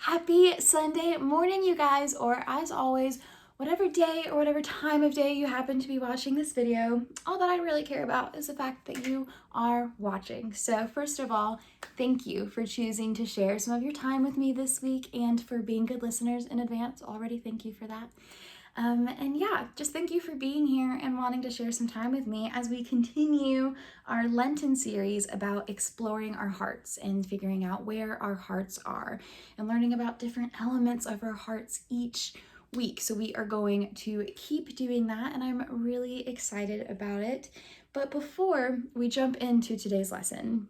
Happy Sunday morning, you guys, or as always, whatever day or whatever time of day you happen to be watching this video. All that I really care about is the fact that you are watching. So first of all, thank you for choosing to share some of your time with me this week and for being good listeners in advance. Already thank you for that. And yeah, just thank you for being here and wanting to share some time with me as we continue our Lenten series about exploring our hearts and figuring out where our hearts are and learning about different elements of our hearts each week. So we are going to keep doing that, and I'm really excited about it. But before we jump into today's lesson,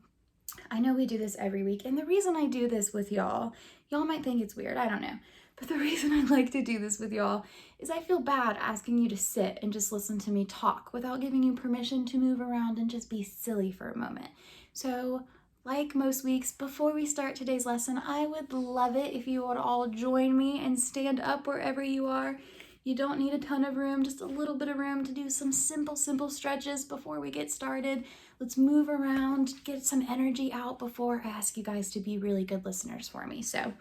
I know we do this every week, and the reason I do this with y'all might think it's weird, I don't know. But the reason I like to do this with y'all is I feel bad asking you to sit and just listen to me talk without giving you permission to move around and just be silly for a moment. So, like most weeks, before we start today's lesson, I would love it if you would all join me and stand up wherever you are. You don't need a ton of room, just a little bit of room to do some simple stretches before we get started. Let's move around, get some energy out before I ask you guys to be really good listeners for me. So,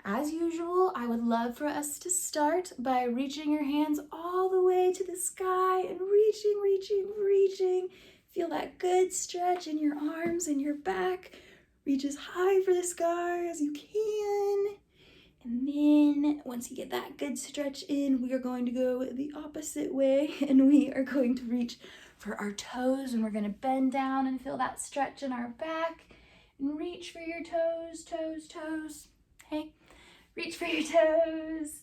as usual, I would love for us to start by reaching your hands all the way to the sky and reaching. Feel that good stretch in your arms and your back. Reach as high for the sky as you can. And then once you get that good stretch in, we are going to go the opposite way and we are going to reach for our toes, and we're going to bend down and feel that stretch in our back and reach for your toes. Hey. Reach for your toes.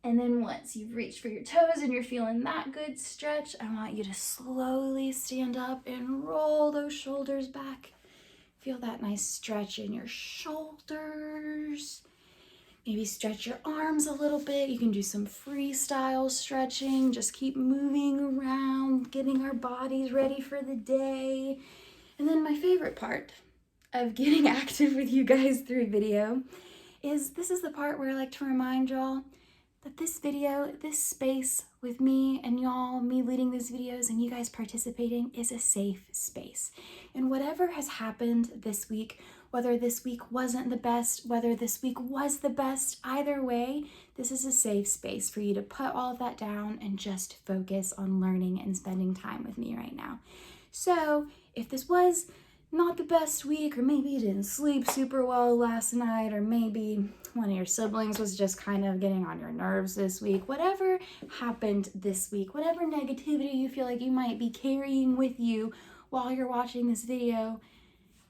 And then once you've reached for your toes and you're feeling that good stretch, I want you to slowly stand up and roll those shoulders back. Feel that nice stretch in your shoulders. Maybe stretch your arms a little bit. You can do some freestyle stretching. Just keep moving around, getting our bodies ready for the day. And then my favorite part of getting active with you guys through video is this is the part where I like to remind y'all that this video, this space with me and y'all, me leading these videos and you guys participating, is a safe space. And whatever has happened this week, whether this week wasn't the best, whether this week was the best, either way, this is a safe space for you to put all of that down and just focus on learning and spending time with me right now. So if this was not the best week, or maybe you didn't sleep super well last night, or maybe one of your siblings was just kind of getting on your nerves this week, whatever happened this week, whatever negativity you feel like you might be carrying with you while you're watching this video,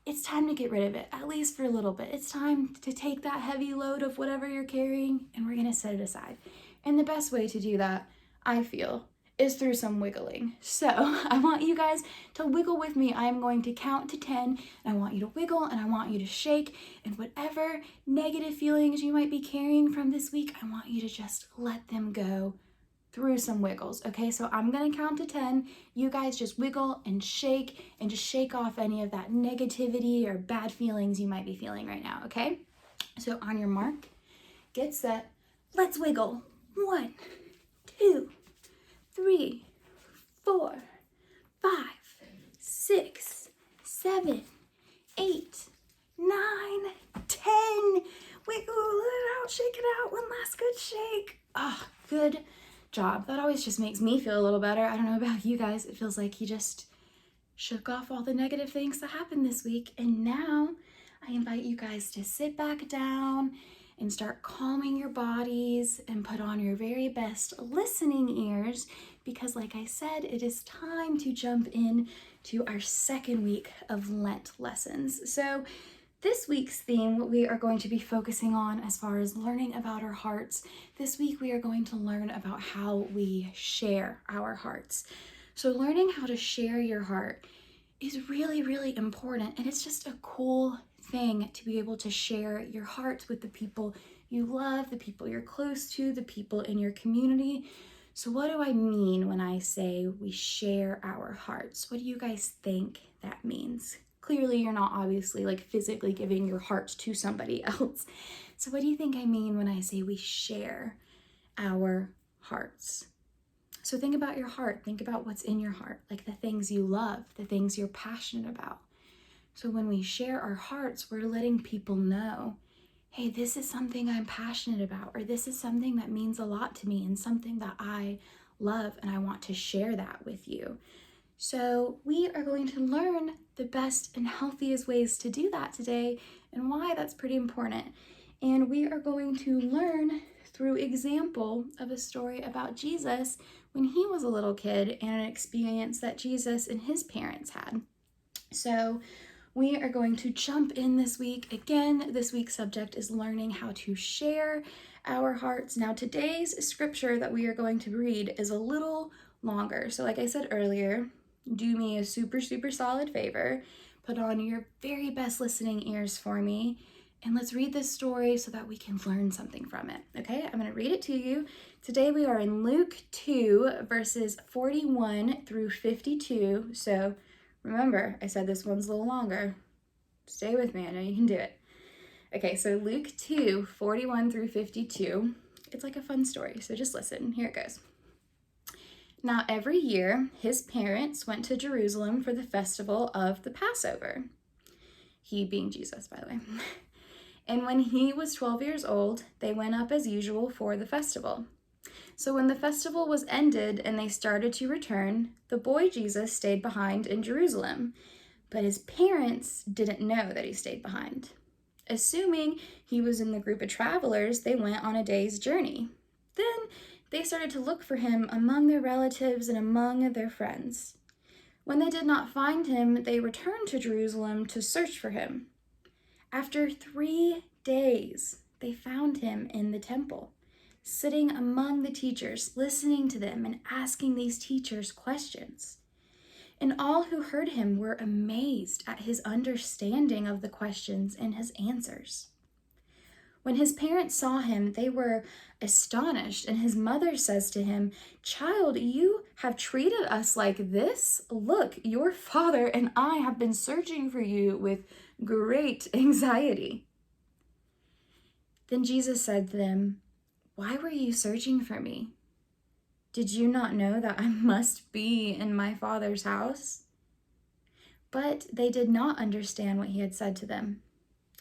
it's time to get rid of it, at least for a little bit. It's time to take that heavy load of whatever you're carrying and we're gonna set it aside. And the best way to do that, I feel, is through some wiggling. So I want you guys to wiggle with me. I am going to count to 10 and I want you to wiggle and I want you to shake, and whatever negative feelings you might be carrying from this week, I want you to just let them go through some wiggles. Okay, so I'm gonna count to 10. You guys just wiggle and just shake off any of that negativity or bad feelings you might be feeling right now. Okay, so on your mark, get set, let's wiggle. 1, 2, 3, 4, 5, 6, 7, 8, 9, 10. Wiggle it out, shake it out. One last good shake. Ah, good job. That always just makes me feel a little better. I don't know about you guys. It feels like you just shook off all the negative things that happened this week. And now I invite you guys to sit back down and start calming your bodies and put on your very best listening ears, because like I said, it is time to jump in to our second week of Lent lessons. So this week's theme, what we are going to be focusing on as far as learning about our hearts, this week we are going to learn about how we share our hearts. So learning how to share your heart is really important, and it's just a cool thing to be able to share your heart with the people you love, the people you're close to, the people in your community. So what do I mean when I say we share our hearts? What do you guys think that means? Clearly you're not obviously like physically giving your heart to somebody else. So what do you think I mean when I say we share our hearts? So think about your heart. Think about what's in your heart, like the things you love, the things you're passionate about. So when we share our hearts, we're letting people know, hey, this is something I'm passionate about, or this is something that means a lot to me and something that I love, and I want to share that with you. So we are going to learn the best and healthiest ways to do that today and why that's pretty important. And we are going to learn through example of a story about Jesus when he was a little kid and an experience that Jesus and his parents had. So we are going to jump in this week. Again, this week's subject is learning how to share our hearts. Now, today's scripture that we are going to read is a little longer. So like I said earlier, do me a super, super solid favor. Put on your very best listening ears for me, and let's read this story so that we can learn something from it. Okay, I'm going to read it to you. Today we are in Luke 2, verses 41 through 52. So remember, I said this one's a little longer. Stay with me, I know you can do it. Okay, so Luke 2, 41 through 52. It's like a fun story, so just listen. Here it goes. Now, every year, his parents went to Jerusalem for the festival of the Passover. He being Jesus, by the way. And when he was 12 years old, they went up as usual for the festival. So when the festival was ended and they started to return, the boy Jesus stayed behind in Jerusalem, but his parents didn't know that he stayed behind. Assuming he was in the group of travelers, they went on a day's journey. Then they started to look for him among their relatives and among their friends. When they did not find him, they returned to Jerusalem to search for him. After 3 days, they found him in the temple, sitting among the teachers, listening to them and asking these teachers questions. And all who heard him were amazed at his understanding of the questions and his answers. When his parents saw him, they were astonished, and his mother says to him, "Child, you have treated us like this? Look, your father and I have been searching for you with great anxiety." Then Jesus said to them, "Why were you searching for me? Did you not know that I must be in my Father's house?" But they did not understand what he had said to them.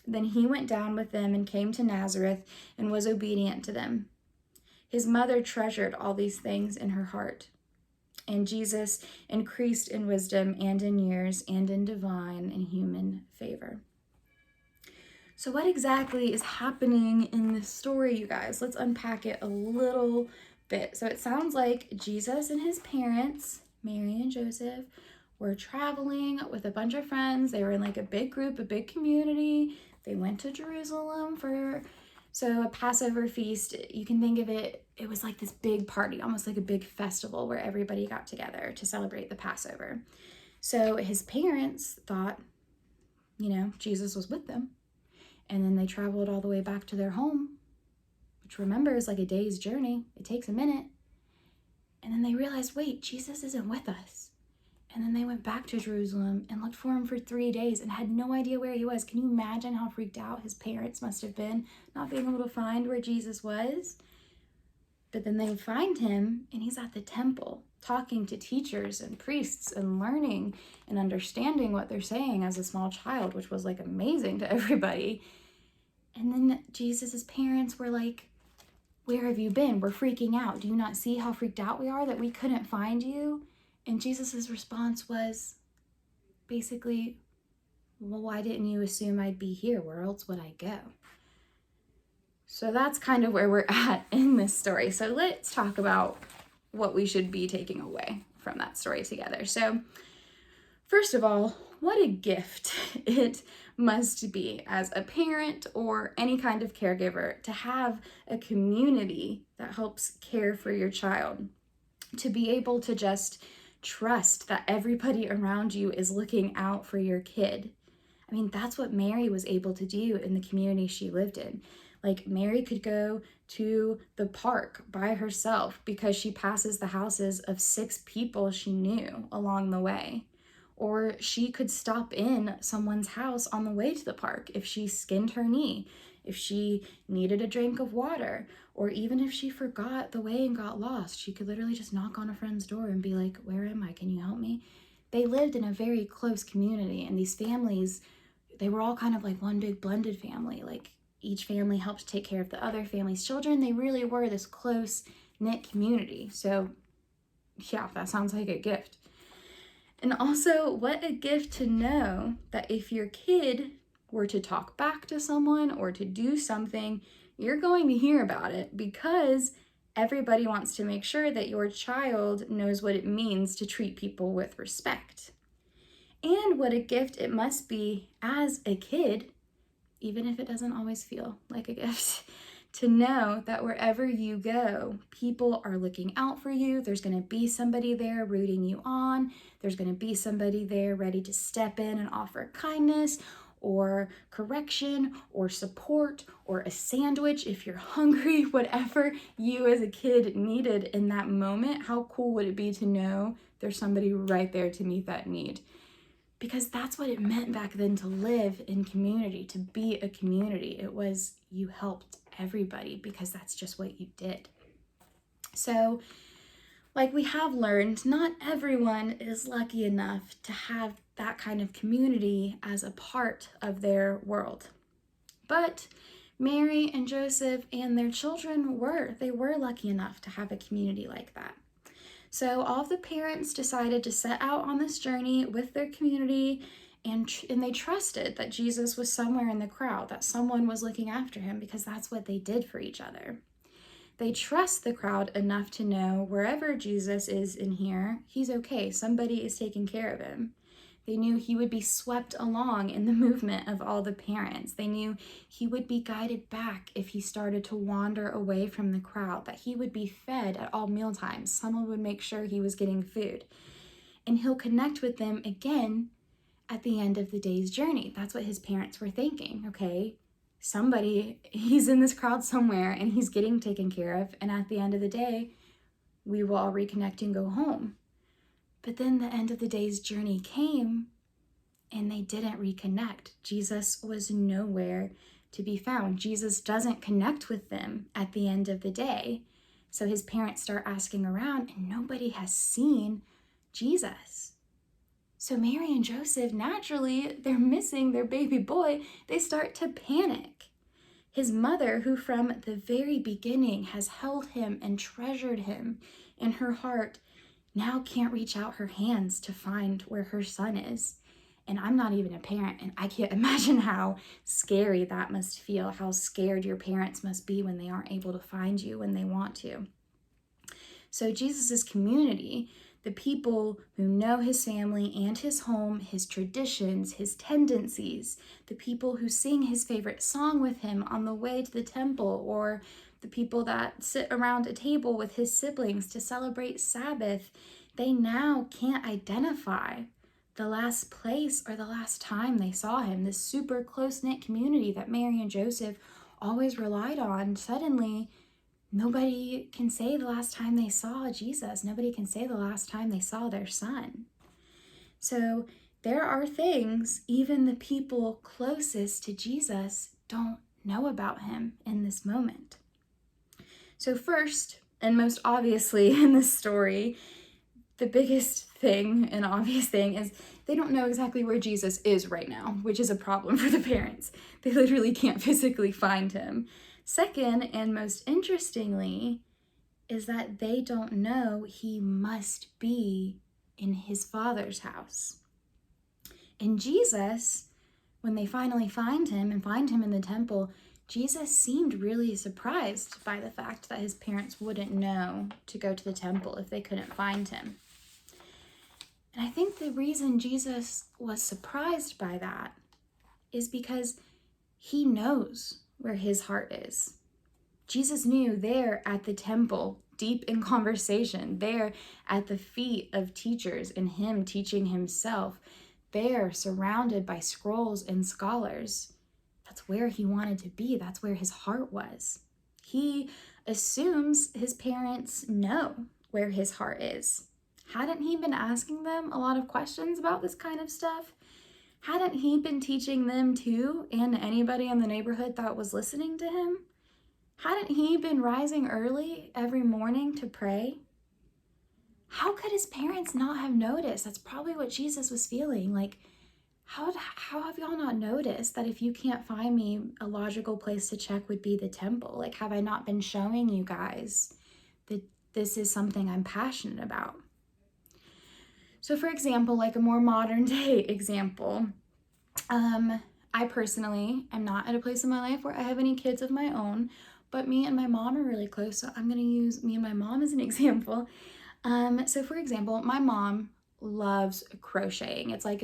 Then he went down with them and came to Nazareth and was obedient to them. His mother treasured all these things in her heart. And Jesus increased in wisdom and in years and in divine and human favor. So what exactly is happening in this story, you guys? Let's unpack it a little bit. So it sounds like Jesus and his parents, Mary and Joseph, were traveling with a bunch of friends. They were in like a big group, a big community. They went to Jerusalem for a Passover feast. You can think of it, it was like this big party, almost like a big festival where everybody got together to celebrate the Passover. So his parents thought, Jesus was with them. And then they traveled all the way back to their home, which remember is like a day's journey. It takes a minute. And then they realized, wait, Jesus isn't with us. And then they went back to Jerusalem and looked for him for 3 days and had no idea where he was. Can you imagine how freaked out his parents must have been, not being able to find where Jesus was? But then they find him, and he's at the temple, talking to teachers and priests and learning and understanding what they're saying as a small child, which was like amazing to everybody. And then Jesus's parents were like, "Where have you been? We're freaking out. Do you not see how freaked out we are that we couldn't find you?" And Jesus's response was basically, "Well, why didn't you assume I'd be here? Where else would I go?" So that's kind of where we're at in this story. So let's talk about what we should be taking away from that story together. So first of all, what a gift it must be as a parent or any kind of caregiver to have a community that helps care for your child, to be able to just trust that everybody around you is looking out for your kid. I mean, that's what Mary was able to do in the community she lived in. Like, Mary could go to the park by herself because she passes the houses of 6 people she knew along the way. Or she could stop in someone's house on the way to the park if she skinned her knee, if she needed a drink of water, or even if she forgot the way and got lost. She could literally just knock on a friend's door and be like, "Where am I? Can you help me?" They lived in a very close community, and these families, they were all kind of like one big blended family. Like, each family helped take care of the other family's children. They really were this close-knit community. So yeah, that sounds like a gift. And also, what a gift to know that if your kid were to talk back to someone or to do something, you're going to hear about it, because everybody wants to make sure that your child knows what it means to treat people with respect. And what a gift it must be as a kid, even if it doesn't always feel like a gift, to know that wherever you go, people are looking out for you. There's going to be somebody there rooting you on. There's going to be somebody there ready to step in and offer kindness or correction or support or a sandwich if you're hungry, whatever you as a kid needed in that moment. How cool would it be to know there's somebody right there to meet that need? Because that's what it meant back then to live in community, to be a community. It was you helped everybody because that's just what you did. So, like we have learned, not everyone is lucky enough to have that kind of community as a part of their world. But Mary and Joseph and their children were lucky enough to have a community like that. So all of the parents decided to set out on this journey with their community, and they trusted that Jesus was somewhere in the crowd, that someone was looking after him, because that's what they did for each other. They trust the crowd enough to know wherever Jesus is in here, he's okay. Somebody is taking care of him. They knew he would be swept along in the movement of all the parents. They knew he would be guided back if he started to wander away from the crowd, that he would be fed at all meal times. Someone would make sure he was getting food. And he'll connect with them again at the end of the day's journey. That's what his parents were thinking, okay? He's in this crowd somewhere and he's getting taken care of. And at the end of the day, we will all reconnect and go home. But then the end of the day's journey came and they didn't reconnect. Jesus was nowhere to be found. Jesus doesn't connect with them at the end of the day. So his parents start asking around and nobody has seen Jesus. So Mary and Joseph, naturally, they're missing their baby boy. They start to panic. His mother, who from the very beginning has held him and treasured him in her heart, now can't reach out her hands to find where her son is. And I'm not even a parent, and I can't imagine how scary that must feel, how scared your parents must be when they aren't able to find you when they want to. So Jesus's community, the people who know his family and his home, his traditions, his tendencies, the people who sing his favorite song with him on the way to the temple, or the people that sit around a table with his siblings to celebrate Sabbath, they now can't identify the last place or the last time they saw him. This super close-knit community that Mary and Joseph always relied on, suddenly nobody can say the last time they saw Jesus. Nobody can say the last time they saw their son. So there are things even the people closest to Jesus don't know about him in this moment. So first, and most obviously in this story, the biggest thing and obvious thing is they don't know exactly where Jesus is right now, which is a problem for the parents. They literally can't physically find him. Second, and most interestingly, is that they don't know he must be in his Father's house. And Jesus, when they finally find him and find him in the temple, Jesus seemed really surprised by the fact that his parents wouldn't know to go to the temple if they couldn't find him. And I think the reason Jesus was surprised by that is because he knows where his heart is. Jesus knew there at the temple, deep in conversation, there at the feet of teachers and him teaching himself, there surrounded by scrolls and scholars. That's where he wanted to be. That's where his heart was. He assumes his parents know where his heart is. Hadn't he been asking them a lot of questions about this kind of stuff? Hadn't he been teaching them too, and anybody in the neighborhood that was listening to him? Hadn't he been rising early every morning to pray? How could his parents not have noticed? That's probably what Jesus was feeling. Like, How have y'all not noticed that if you can't find me, a logical place to check would be the temple? Like, have I not been showing you guys that this is something I'm passionate about? So for example, like a more modern day example, I personally am not at a place in my life where I have any kids of my own, but me and my mom are really close, so I'm gonna use me and my mom as an example. So for example, my mom loves crocheting. It's like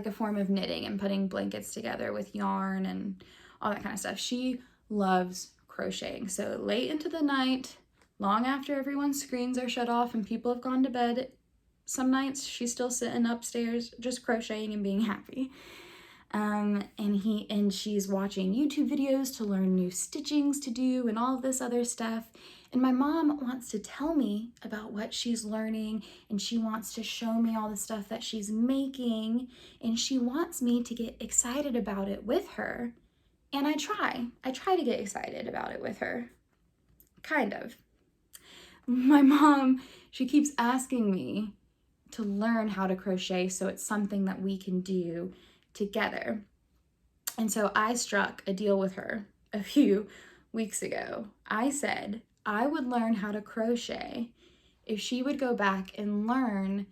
a form of knitting and putting blankets together with yarn and all that kind of stuff. She loves crocheting. So late into the night, long after everyone's screens are shut off and people have gone to bed, some nights she's still sitting upstairs just crocheting and being happy. And she's watching YouTube videos to learn new stitchings to do and all of this other stuff. And my mom wants to tell me about what she's learning, and she wants to show me all the stuff that she's making, and she wants me to get excited about it with her. And I try to get excited about it with her. Kind of. My mom, she keeps asking me to learn how to crochet so it's something that we can do together. And so I struck a deal with her a few weeks ago. I said I would learn how to crochet if she would go back and learn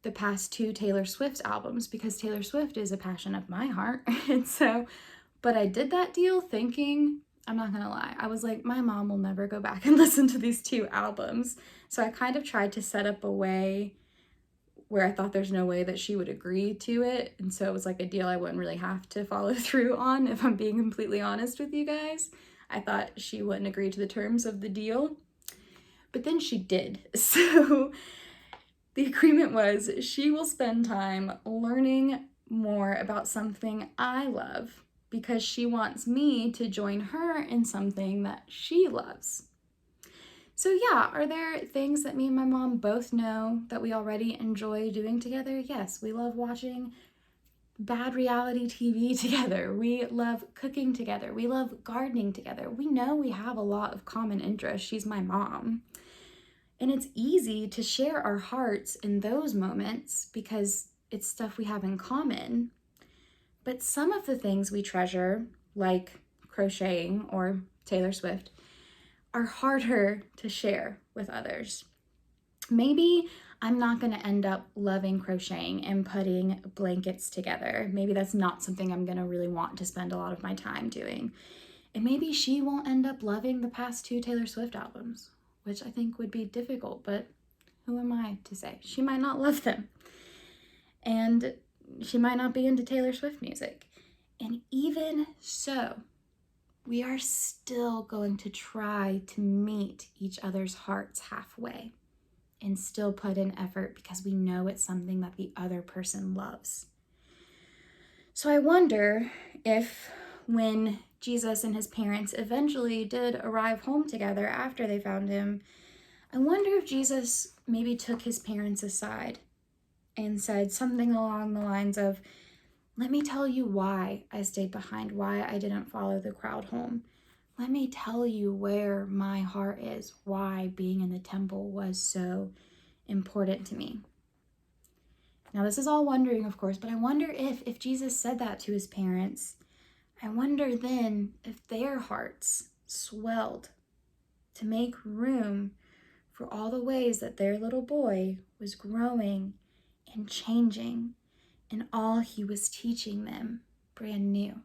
the past 2 Taylor Swift albums, because Taylor Swift is a passion of my heart. And so, but I did that deal thinking, I'm not gonna lie, I was like, my mom will never go back and listen to these 2 albums. So I kind of tried to set up a way where I thought there's no way that she would agree to it. And so it was like a deal I wouldn't really have to follow through on, if I'm being completely honest with you guys. I thought she wouldn't agree to the terms of the deal, but then she did. So the agreement was she will spend time learning more about something I love because she wants me to join her in something that she loves. So yeah, are there things that me and my mom both know that we already enjoy doing together? Yes, we love watching bad reality TV together. We love cooking together. We love gardening together. We know we have a lot of common interests. She's my mom. And it's easy to share our hearts in those moments because it's stuff we have in common. But some of the things we treasure, like crocheting or Taylor Swift, are harder to share with others. Maybe I'm not going to end up loving crocheting and putting blankets together. Maybe that's not something I'm going to really want to spend a lot of my time doing. And maybe she won't end up loving the past 2 Taylor Swift albums, which I think would be difficult, but who am I to say? She might not love them. And she might not be into Taylor Swift music. And even so, we are still going to try to meet each other's hearts halfway and still put in effort because we know it's something that the other person loves. So I wonder if when Jesus and his parents eventually did arrive home together after they found him, I wonder if Jesus maybe took his parents aside and said something along the lines of, let me tell you why I stayed behind, why I didn't follow the crowd home. Let me tell you where my heart is, why being in the temple was so important to me. Now, this is all wondering, of course, but I wonder if Jesus said that to his parents, I wonder then if their hearts swelled to make room for all the ways that their little boy was growing and changing, and all he was teaching them brand new.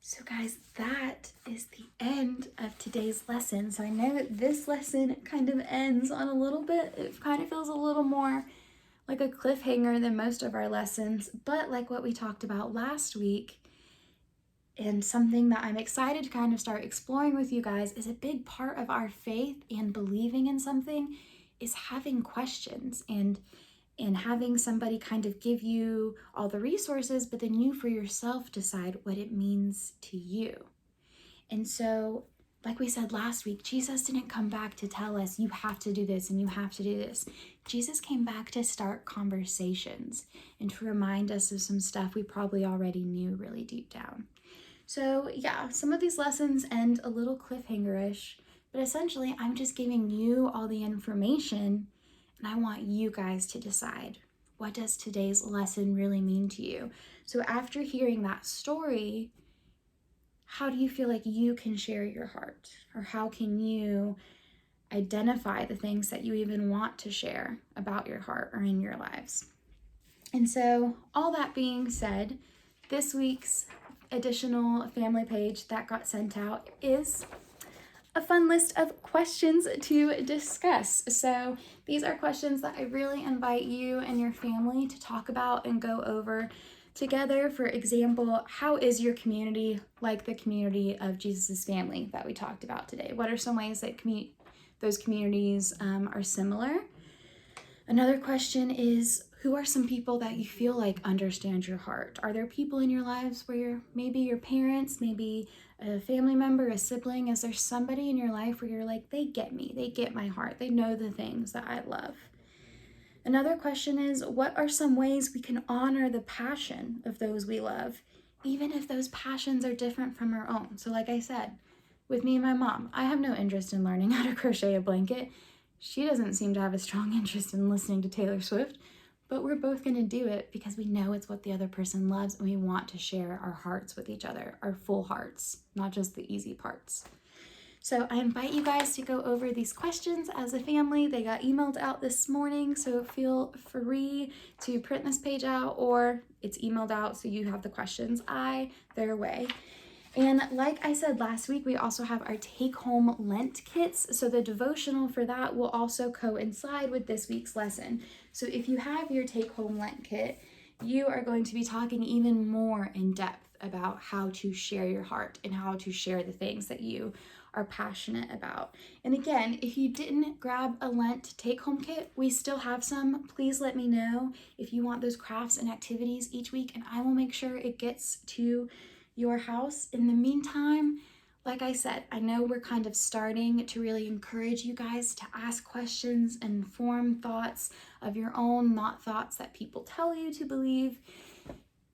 So guys, that is the end of today's lesson. So I know that this lesson kind of ends on a little bit, it kind of feels a little more like a cliffhanger than most of our lessons, but like what we talked about last week, and something that I'm excited to kind of start exploring with you guys, is a big part of our faith and believing in something is having questions and having somebody kind of give you all the resources, but then you for yourself decide what it means to you. And so, like we said last week, Jesus didn't come back to tell us you have to do this and you have to do this. Jesus came back to start conversations and to remind us of some stuff we probably already knew really deep down. So yeah, some of these lessons end a little cliffhanger-ish, but essentially I'm just giving you all the information, and I want you guys to decide what does today's lesson really mean to you? So after hearing that story, how do you feel like you can share your heart? Or how can you identify the things that you even want to share about your heart or in your lives? And so, all that being said, this week's additional family page that got sent out is a fun list of questions to discuss. So these are questions that I really invite you and your family to talk about and go over together. For example, how is your community like the community of Jesus' family that we talked about today? What are some ways that those communities are similar? Another question is, who are some people that you feel like understand your heart? Are there people in your lives where maybe your parents, maybe a family member, a sibling? Is there somebody in your life where you're like, they get me, they get my heart, they know the things that I love? Another question is, what are some ways we can honor the passion of those we love, even if those passions are different from our own? So like I said, with me and my mom, I have no interest in learning how to crochet a blanket. She doesn't seem to have a strong interest in listening to Taylor Swift, but we're both going to do it because we know it's what the other person loves, and we want to share our hearts with each other, our full hearts, not just the easy parts. So I invite you guys to go over these questions as a family. They got emailed out this morning, so feel free to print this page out, or it's emailed out so you have the questions either way. And like I said last week, we also have our take-home Lent kits. So the devotional for that will also coincide with this week's lesson. So if you have your take-home Lent kit, you are going to be talking even more in depth about how to share your heart and how to share the things that you are passionate about. And again, if you didn't grab a Lent take-home kit, we still have some. Please let me know if you want those crafts and activities each week, and I will make sure it gets to your house. In the meantime, like I said, I know we're kind of starting to really encourage you guys to ask questions and form thoughts of your own, not thoughts that people tell you to believe.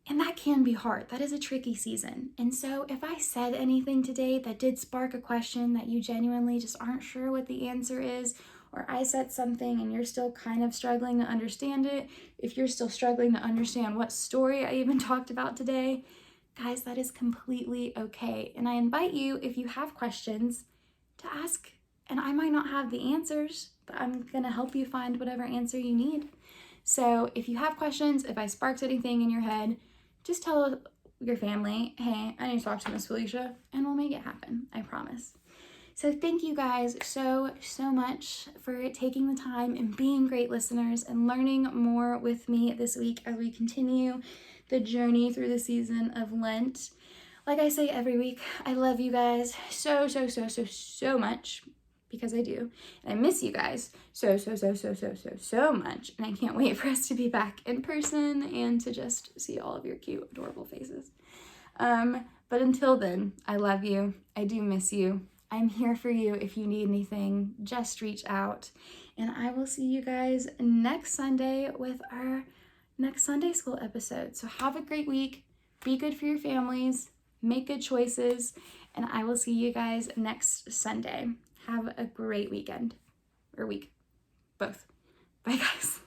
And that can be hard. That is a tricky season. And so if I said anything today that did spark a question that you genuinely just aren't sure what the answer is, or I said something and you're still kind of struggling to understand it, if you're still struggling to understand what story I even talked about today, guys, that is completely okay. And I invite you, if you have questions, to ask. And I might not have the answers, but I'm going to help you find whatever answer you need. So if you have questions, if I sparked anything in your head, just tell your family, hey, I need to talk to Miss Felicia, and we'll make it happen. I promise. So thank you guys so much for taking the time and being great listeners and learning more with me this week as we continue the journey through the season of Lent. Like I say every week, I love you guys so much, because I do. And I miss you guys so much. And I can't wait for us to be back in person and to just see all of your cute, adorable faces. But until then, I love you. I do miss you. I'm here for you. If you need anything, just reach out. And I will see you guys next Sunday with our next Sunday school episode. So have a great week. Be good for your families. Make good choices. And I will see you guys next Sunday. Have a great weekend. Or week. Both. Bye, guys.